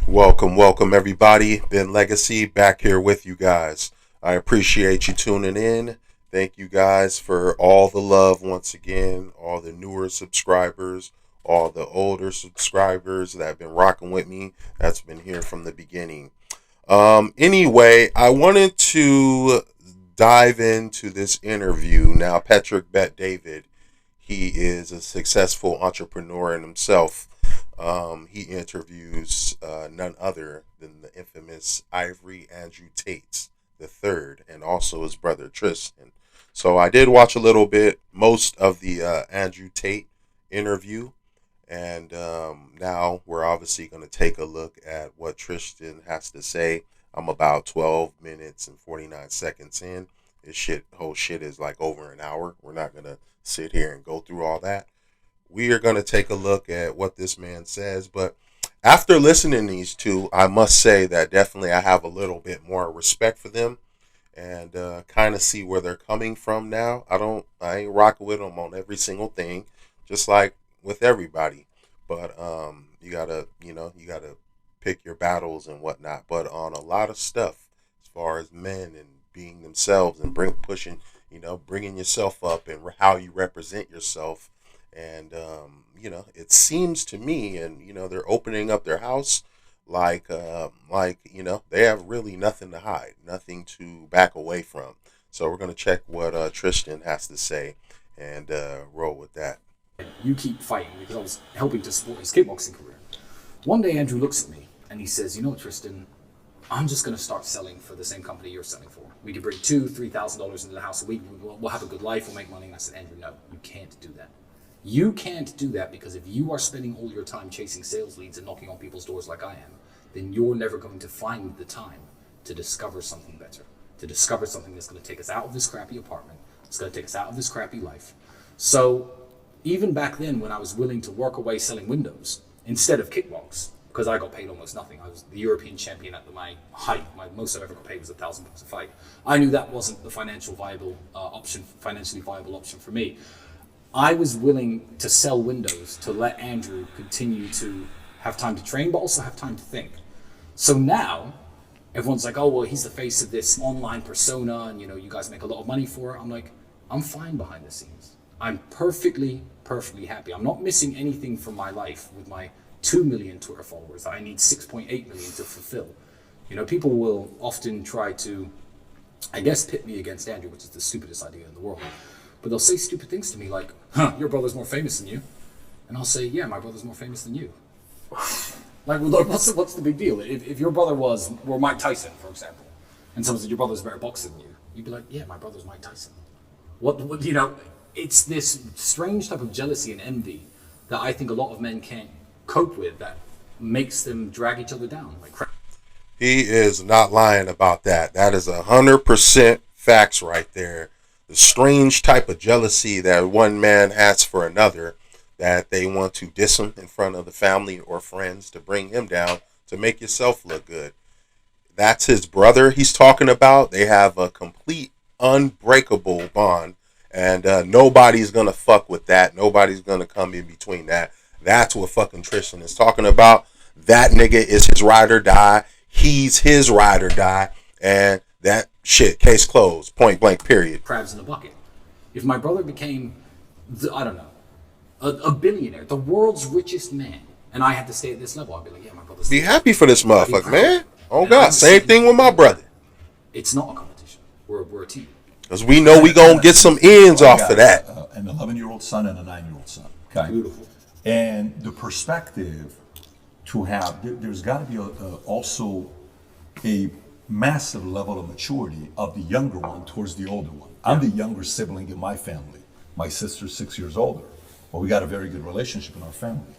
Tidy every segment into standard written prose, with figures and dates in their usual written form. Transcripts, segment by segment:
Welcome everybody. Ben Legacy back here with you guys. I appreciate you tuning in. Thank you guys for all the love once again, all the newer subscribers, all the older subscribers that have been rocking with me. That's been here from the beginning. Anyway, I wanted to dive into this interview. Now, Patrick Bet David, he is a successful entrepreneur in himself. He interviews none other than the infamous Ivory Andrew Tate the third, and also his brother Tristan. So I did watch a little bit, most of the Andrew Tate interview, and now we're obviously going to take a look at what Tristan has to say. I'm about 12 minutes and 49 seconds in. Whole shit is like over an hour. We're not going to sit here and go through all that. We are going to take a look at what this man says. But after listening to these two, I must say that definitely I have a little bit more respect for them and kind of see where they're coming from now. I ain't rocking with them on every single thing, just like with everybody. But you gotta pick your battles and whatnot. But on a lot of stuff, as far as men and being themselves and bringing yourself up and how you represent yourself. And it seems to me, and they're opening up their house like they have really nothing to hide, nothing to back away from. So we're gonna check what Tristan has to say and roll with that. You keep fighting because I was helping to support his kickboxing career. One day Andrew looks at me and he says, "You know what, Tristan, I'm just going to start selling for the same company you're selling for. We can bring $2,000-3,000 into the house a week. We'll have a good life. We'll make money." And I said, "Andrew, no, you can't do that. You can't do that because if you are spending all your time chasing sales leads and knocking on people's doors like I am, then you're never going to find the time to discover something better, to discover something that's going to take us out of this crappy apartment. It's going to take us out of this crappy life." So even back then, when I was willing to work away selling windows instead of kickbox, because I got paid almost nothing. I was the European champion at my height. My most I ever got paid was £1,000 a fight. I knew that wasn't the financially viable option for me. I was willing to sell windows to let Andrew continue to have time to train, but also have time to think. So now everyone's like, "Oh, well, he's the face of this online persona, and you guys make a lot of money for it." I'm like, I'm fine behind the scenes. I'm perfectly happy. I'm not missing anything from my life with my 2 million Twitter followers. I need 6.8 million to fulfill. People will often try to, I guess, pit me against Andrew, which is the stupidest idea in the world. But they'll say stupid things to me like, "Your brother's more famous than you." And I'll say, "Yeah, my brother's more famous than you." Like, well, what's the big deal? If your brother were Mike Tyson, for example, and someone said your brother's a better boxer than you, you'd be like, "Yeah, my brother's Mike Tyson." What it's this strange type of jealousy and envy that I think a lot of men can't cope with, that makes them drag each other down like crap. He is not lying about that. That is 100% facts right there. The strange type of jealousy that one man has for another, that they want to diss him in front of the family or friends to bring him down to make yourself look good. That's his brother he's talking about. They have a complete unbreakable bond, and nobody's gonna fuck with that. Nobody's gonna come in between that. That's what fucking Tristan is talking about. That nigga is his ride or die. He's his ride or die. And that shit, case closed, point blank, period. Crabs in a bucket. If my brother became, I don't know, a billionaire, the world's richest man, and I had to stay at this level, I'd be like, "Yeah, my brother's..." Be happy for this motherfucker, man. Oh God, same thing with my brother. It's not a competition. We're a team. Because we know we gonna get some ends off of that. An 11-year-old son and a 9-year-old son. Okay. Beautiful. And the perspective to have, there's got to be also a massive level of maturity of the younger one towards the older one. I'm the younger sibling in my family. My sister's 6 years older. Well, we got a very good relationship in our family.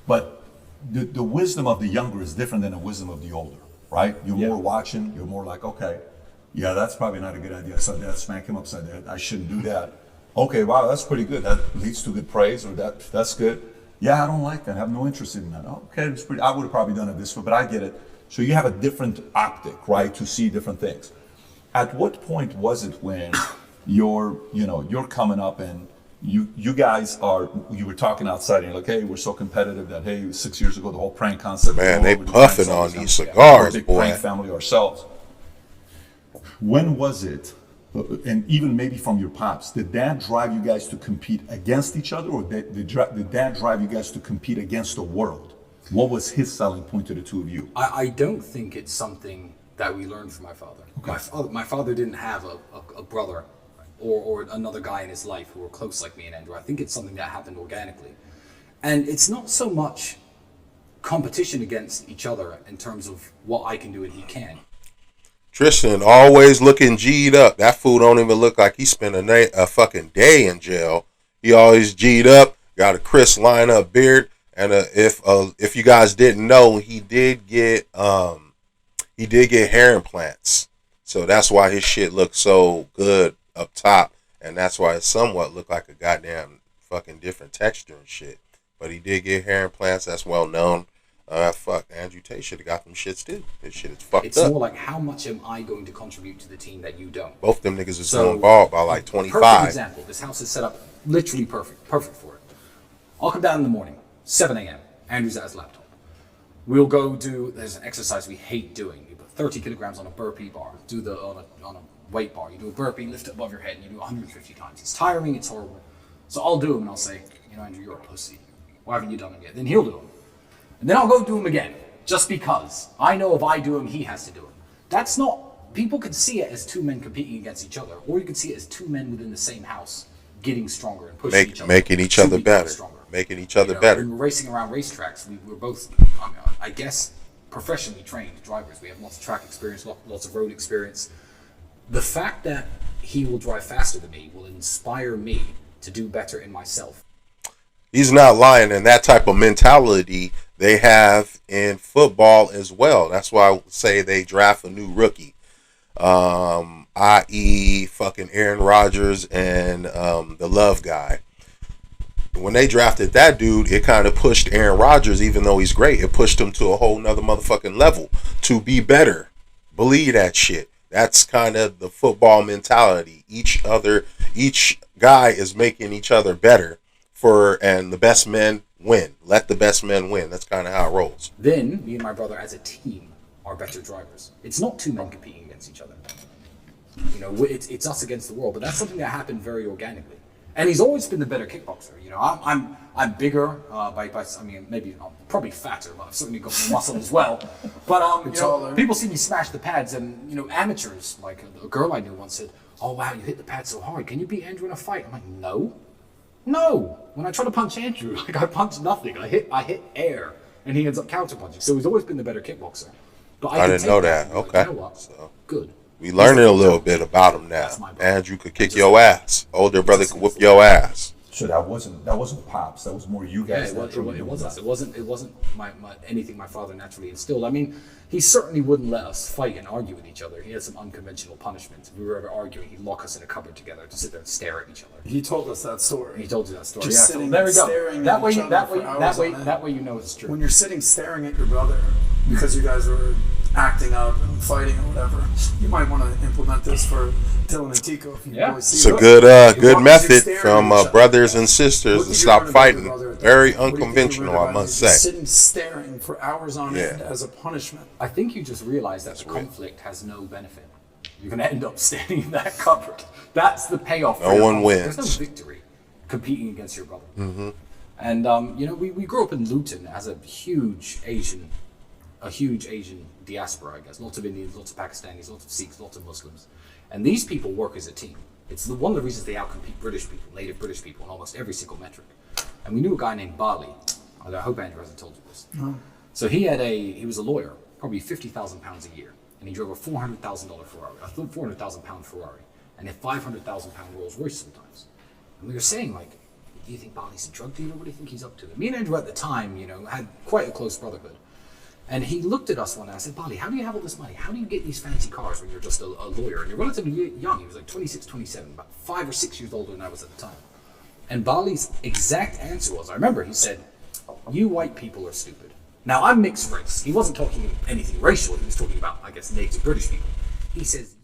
But the wisdom of the younger is different than the wisdom of the older, right? You're more watching, you're more like, okay, yeah, that's probably not a good idea. I saw that, smack him upside the head. I shouldn't do that. Okay, wow, that's pretty good. That leads to good praise, or that's good. Yeah, I don't like that. I have no interest in that. Okay, it's pretty. I would have probably done it this way, but I get it. So you have a different optic, right, to see different things. At what point was it when you're coming up and you guys are, you were talking outside and you're like, hey, we're so competitive that, hey, 6 years ago, the whole prank concept. Man, they we're puffing pranks on always these done. cigars, We're a big boy. prank family ourselves. When was it, and even maybe from your pops, did dad drive you guys to compete against each other, or did dad drive you guys to compete against the world? What was his selling point to the two of you? I don't think it's something that we learned from my father. Okay. My father didn't have a brother or another guy in his life who were close like me and Andrew. I think it's something that happened organically. And it's not so much competition against each other in terms of what I can do and he can. Tristan always looking G'd up. That fool don't even look like he spent a fucking day in jail. He always G'd up, got a crisp line up beard, and if you guys didn't know, he did get hair implants. So that's why his shit looks so good up top, and that's why it somewhat looked like a goddamn fucking different texture and shit. But he did get hair implants. That's well known. Fuck, Andrew Tate should have got them shits too. This shit is fucked up. It's more like, how much am I going to contribute to the team that you don't? Both them niggas is going bald by like 25. Perfect example. This house is set up literally perfect for it. I'll come down in the morning, 7 a.m. Andrew's at his laptop. We'll go do, there's an exercise we hate doing. You put 30 kilograms on a burpee bar, on a weight bar. You do a burpee, lift it above your head, and you do 150 times. It's tiring, it's horrible. So I'll do them and I'll say, Andrew, you're a pussy. Why haven't you done them yet? Then he'll do them. And then I'll go do them again, just because. I know if I do them, he has to do them. That's not, people could see it as two men competing against each other, or you could see it as two men within the same house getting stronger and pushing each other. Making each other better. Making each other better. When we're racing around racetracks, we're both, I guess, professionally trained drivers. We have lots of track experience, lots of road experience. The fact that he will drive faster than me will inspire me to do better in myself. He's not lying, and that type of mentality they have in football as well. That's why I say they draft a new rookie, i.e. fucking Aaron Rodgers and the Love guy. When they drafted that dude, it kind of pushed Aaron Rodgers, even though he's great, it pushed him to a whole nother motherfucking level to be better. Believe that shit. That's kind of the football mentality. Each guy is making each other better, and the best men win. Let the best men win. That's kind of how it rolls. Then me and my brother as a team are better drivers. It's not two men competing against each other. It's us against the world, but that's something that happened very organically. And he's always been the better kickboxer. I'm bigger maybe I'm probably fatter, but I've certainly got some muscle as well. But people see me smash the pads, and amateurs, like a girl I knew once said, "Oh wow, you hit the pads so hard. Can you beat Andrew in a fight?" I'm like, No. When I try to punch Andrew, I punch nothing. I hit air, and he ends up counterpunching. So he's always been the better kickboxer. But I didn't know that. Okay. You know what? So good. We learning a little bit about him now. Andrew could kick your ass. Older brother could whoop your ass. So that wasn't pops. That was more you guys. Yeah, it wasn't my anything my father naturally instilled. I mean, he certainly wouldn't let us fight and argue with each other. He had some unconventional punishments. If we were ever arguing, he'd lock us in a cupboard together to sit there and stare at each other. He told us that story. He told you that story. Just yeah, sitting so there we go. staring That at way, each you, other that for way, hours that way, on end. that way, you know it's true. When you're sitting staring at your brother because you guys were acting up and fighting or whatever, you might want to implement this for Dylan and Tico if you really see it's a it. good method from brothers and sisters to stop fighting. Very unconventional, I must say. Sitting staring for hours on end as a punishment. I think you just realize that the conflict has no benefit. You're going to end up standing in that cupboard. That's the payoff. No one wins. There's no victory competing against your brother. Mm-hmm. And we grew up in Luton as a huge Asian diaspora, I guess. Lots of Indians, lots of Pakistanis, lots of Sikhs, lots of Muslims. And these people work as a team. It's one of the reasons they outcompete British people, native British people, in almost every single metric. And we knew a guy named Bali. I hope Andrew hasn't told you this. No. So he was a lawyer, probably £50,000 a year, and he drove a $400,000 Ferrari, a £400,000 Ferrari, and a £500,000 Rolls Royce sometimes. And we were saying, like, do you think Bali's a drug dealer? What do you think he's up to? And me and Andrew at the time, had quite a close brotherhood. And he looked at us one day and I said, Bali, how do you have all this money? How do you get these fancy cars when you're just a lawyer? And you're relatively young. He was like 26, 27, about 5 or 6 years older than I was at the time. And Bali's exact answer was, I remember he said, you white people are stupid. Now, I'm mixed race. He wasn't talking anything racial. He was talking about, I guess, native British people. He says,